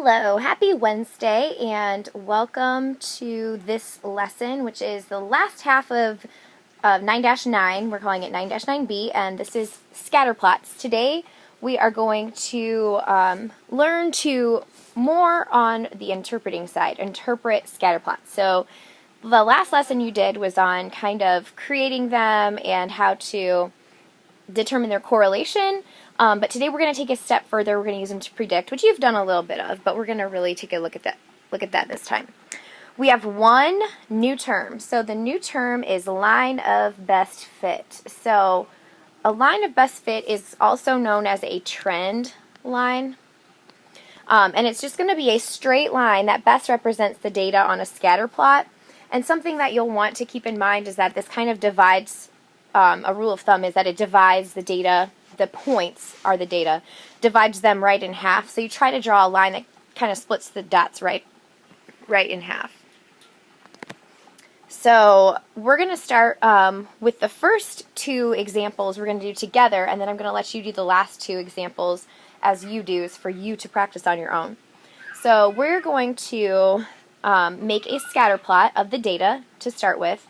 Hello, happy Wednesday, and welcome to this lesson, which is the last half of 9-9. We're calling it 9-9B, and this is scatter plots. Today we are going to learn to more on the interpreting side, interpret scatter plots. So the last lesson you did was on kind of creating them and how to determine their correlation. But today we're going to take a step further. We're going to use them to predict, which you've done a little bit of, but we're going to really take a look at that this time. We have one new term. So the new term is line of best fit. So a line of best fit is also known as a trend line. And it's just going to be a straight line that best represents the data on a scatter plot. And something that you'll want to keep in mind is that this kind of divides, a rule of thumb is that it divides the data. The points are the data, divides them right in half. So you try to draw a line that kind of splits the dots right in half. So we're going to start with the first two examples we're going to do together, and then I'm going to let you do the last two examples as you do, for you to practice on your own. So we're going to make a scatter plot of the data to start with,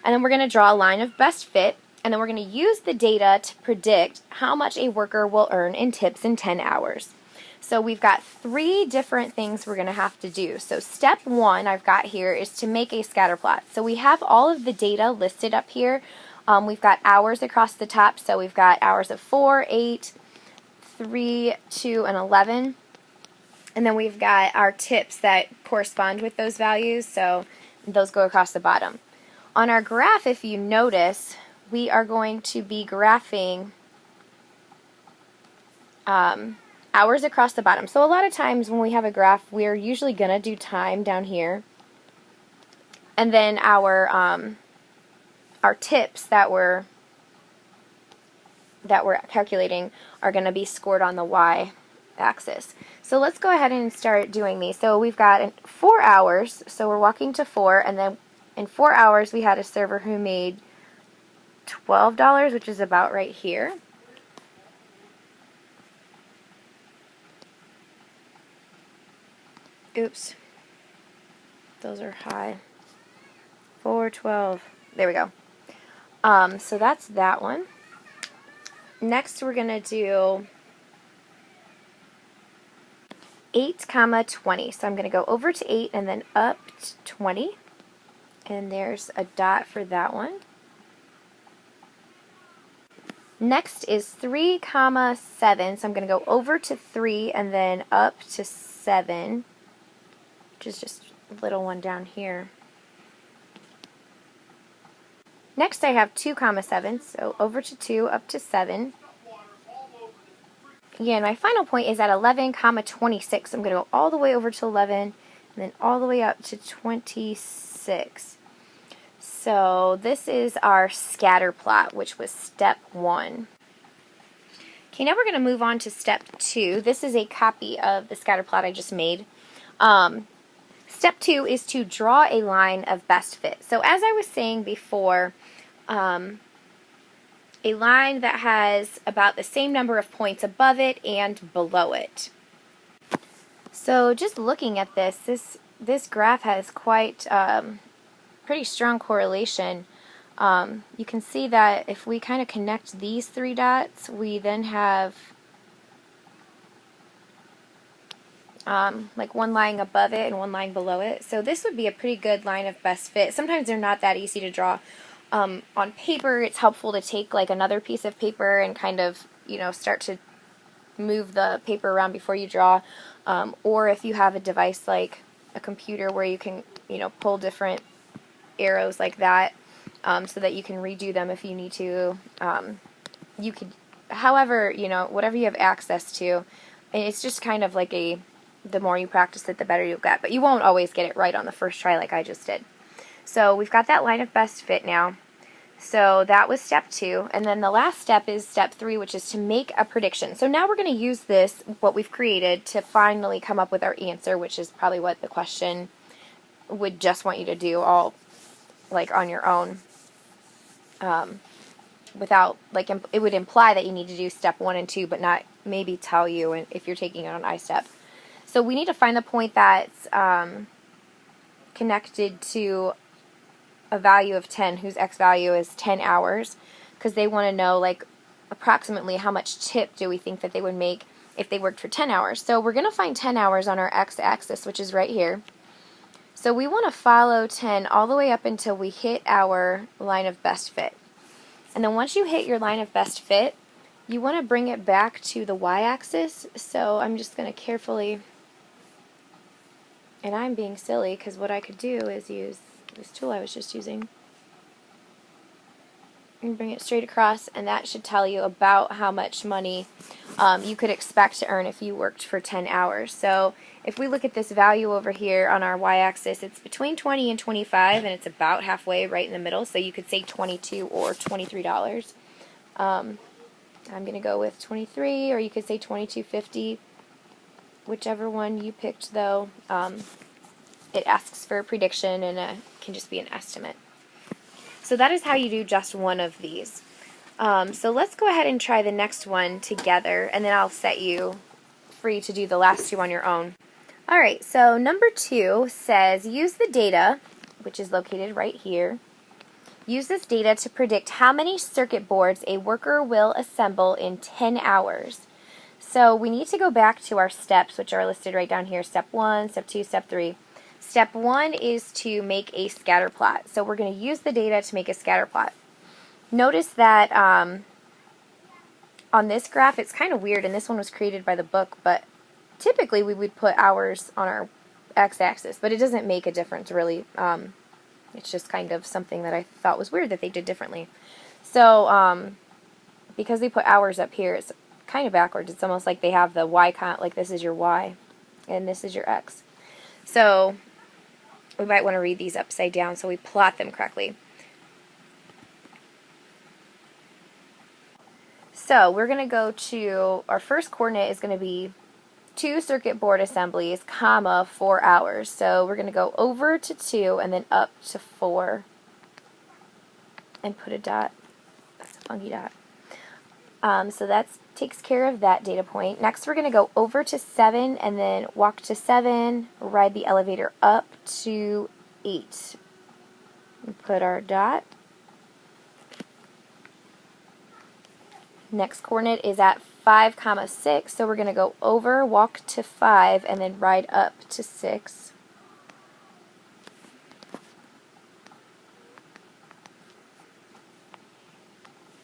and then we're going to draw a line of best fit. And then we're going to use the data to predict how much a worker will earn in tips in 10 hours. So we've got three different things we're going to have to do. So step one I've got here is to make a scatter plot. So we have all of the data listed up here. We've got hours across the top. So we've got hours of 4, 8, 3, 2, and 11. And then we've got our tips that correspond with those values. So those go across the bottom. On our graph, if you notice, we are going to be graphing hours across the bottom. So a lot of times when we have a graph, we're usually going to do time down here. And then our tips that we're calculating are going to be scored on the y-axis. So let's go ahead and start doing these. So we've got 4 hours, so we're walking to 4, and then in 4 hours we had a server who made $12, which is about right here. Oops. Those are high. 412. There we go. So that's that one. Next we're going to do 8, 20. So I'm going to go over to 8 and then up to 20. And there's a dot for that one. Next is 3, 7, so I'm going to go over to 3 and then up to 7, which is just a little one down here. Next I have 2, 7, so over to 2, up to 7. Again, my final point is at 11, 26, so I'm going to go all the way over to 11 and then all the way up to 26. So this is our scatter plot, which was step 1. Okay, now we're going to move on to step 2. This is a copy of the scatter plot I just made. Step 2 is to draw a line of best fit. So as I was saying before, a line that has about the same number of points above it and below it. So just looking at this graph has quite pretty strong correlation. You can see that if we kind of connect these 3 dots, we then have like one lying above it and one lying below it. So this would be a pretty good line of best fit. Sometimes they're not that easy to draw. On paper, it's helpful to take like another piece of paper and kind of, start to move the paper around before you draw. Or if you have a device like a computer where you can, pull different arrows like that, so that you can redo them if you need to. You could, however, whatever you have access to. And it's just kind of like the more you practice it, the better you'll get. But you won't always get it right on the first try like I just did. So we've got that line of best fit now. So that was step 2. And then the last step is step 3, which is to make a prediction. So now we're going to use this, what we've created, to finally come up with our answer, which is probably what the question would just want you to do all like on your own, without, like, it would imply that you need to do step 1 and 2, but not maybe tell you if you're taking it on iStep. So we need to find the point that's connected to a value of 10, whose x value is 10 hours, because they want to know, like, approximately how much tip do we think that they would make if they worked for 10 hours. So we're going to find 10 hours on our x-axis, which is right here. So we want to follow 10 all the way up until we hit our line of best fit. And then once you hit your line of best fit, you want to bring it back to the y-axis. So I'm just going to carefully, and I'm being silly because what I could do is use this tool I was just using and bring it straight across, and that should tell you about how much money you could expect to earn if you worked for 10 hours. So if we look at this value over here on our y-axis, it's between 20 and 25, and it's about halfway right in the middle, so you could say $22 or $23. I'm going to go with 23, or you could say $22.50, whichever one you picked, though. It asks for a prediction, and can just be an estimate. So that is how you do just one of these. So let's go ahead and try the next one together, and then I'll set you free to do the last two on your own. Alright, so number 2 says, use the data, which is located right here. Use this data to predict how many circuit boards a worker will assemble in 10 hours. So we need to go back to our steps, which are listed right down here. Step 1, Step 2, Step 3. Step 1 is to make a scatter plot. So we're going to use the data to make a scatter plot. Notice that on this graph, it's kind of weird, and this one was created by the book, but typically we would put hours on our x-axis, but it doesn't make a difference really. It's just kind of something that I thought was weird that they did differently. So because they put hours up here, it's kind of backwards. It's almost like they have the y count, like this is your y and this is your x. So we might want to read these upside down so we plot them correctly. So we're going to go to, our first coordinate is going to be 2 circuit board assemblies, comma, 4 hours. So we're going to go over to 2 and then up to 4 and put a dot. That's a funky dot. So that takes care of that data point. Next we're going to go over to 7 and then walk to 7, ride the elevator up to 8. And put our dot. Next coordinate is at 5, 6, so we're going to go over, walk to 5, and then ride up to 6.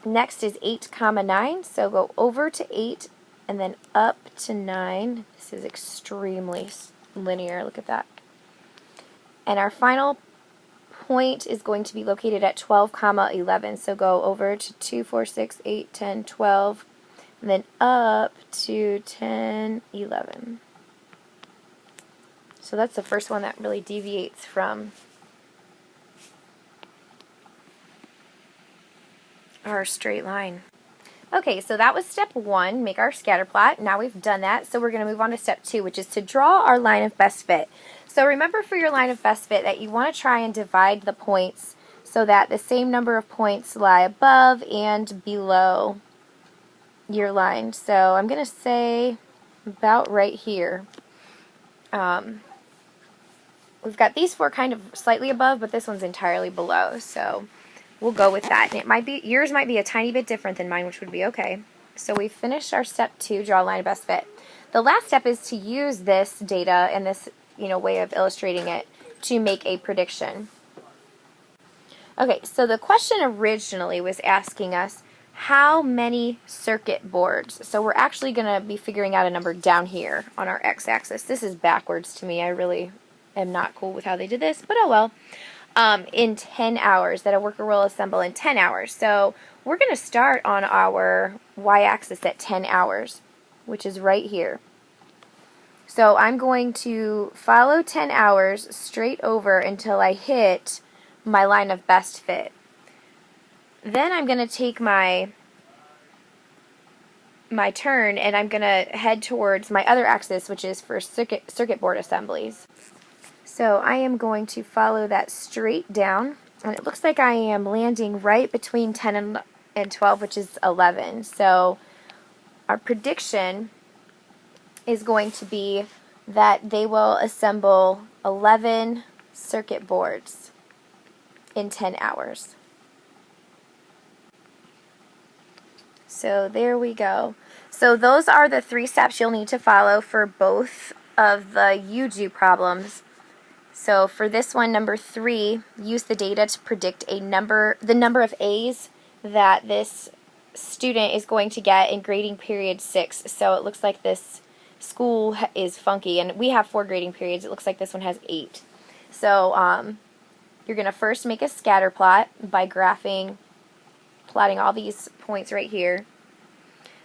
Next is 8, 9, so go over to 8 and then up to 9. This is extremely linear, look at that. And our final point is going to be located at 12, 11, so go over to 2, 4, 6, 8, 10, 12, and then up to 10, 11. So that's the first one that really deviates from our straight line. Okay, so that was step 1, make our scatter plot. Now we've done that, so we're going to move on to step 2, which is to draw our line of best fit. So remember for your line of best fit that you want to try and divide the points so that the same number of points lie above and below your line. So I'm going to say about right here. We've got these 4 kind of slightly above, but this one's entirely below. So we'll go with that. And it might be, yours might be a tiny bit different than mine, which would be okay. So we finished our step 2, draw a line of best fit. The last step is to use this data and this way of illustrating it to make a prediction. Okay, so the question originally was asking us how many circuit boards. So we're actually going to be figuring out a number down here on our x-axis. This is backwards to me. I really am not cool with how they did this, but oh well. In 10 hours, that a worker will assemble in 10 hours. So we're going to start on our y-axis at 10 hours, which is right here. So I'm going to follow 10 hours straight over until I hit my line of best fit. Then I'm going to take my turn and I'm going to head towards my other axis, which is for circuit board assemblies. So I am going to follow that straight down, and it looks like I am landing right between 10 and 12, which is 11. So our prediction is going to be that they will assemble 11 circuit boards in 10 hours. So there we go. So those are the 3 steps you'll need to follow for both of the UDO problems. So for this one, number 3, use the data to predict the number of A's that this student is going to get in grading period 6. So it looks like this school is funky, and we have 4 grading periods. It looks like this one has 8. So you're going to first make a scatter plot by plotting all these points right here.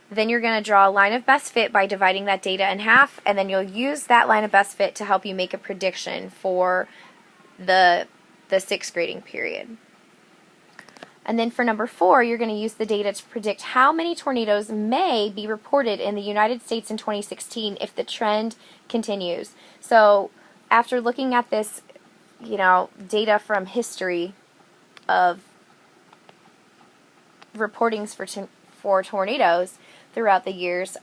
Then you're going to draw a line of best fit by dividing that data in half, and then you'll use that line of best fit to help you make a prediction for the 6th grading period. And then for number 4, you're going to use the data to predict how many tornadoes may be reported in the United States in 2016 if the trend continues. So after looking at this, data from history of reportings for tornadoes throughout the years,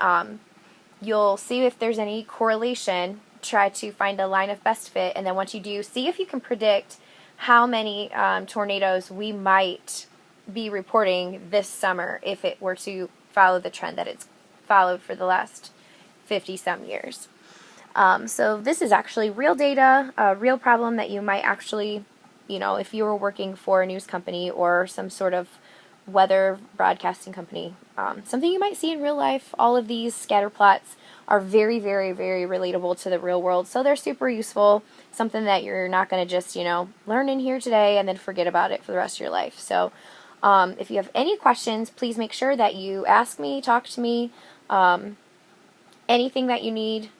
you'll see if there's any correlation, try to find a line of best fit, and then once you do, see if you can predict how many tornadoes we might be reporting this summer if it were to follow the trend that it's followed for the last 50-some years. So this is actually real data, a real problem that you might actually, if you were working for a news company or some sort of weather broadcasting company, something you might see in real life. All of these scatter plots are very, very, very relatable to the real world, so they're super useful, something that you're not going to just, learn in here today and then forget about it for the rest of your life. So if you have any questions, please make sure that you ask me, talk to me, anything that you need,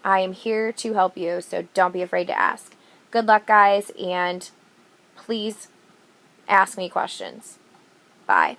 I am here to help you, so don't be afraid to ask. Good luck, guys, and please ask me questions. Bye.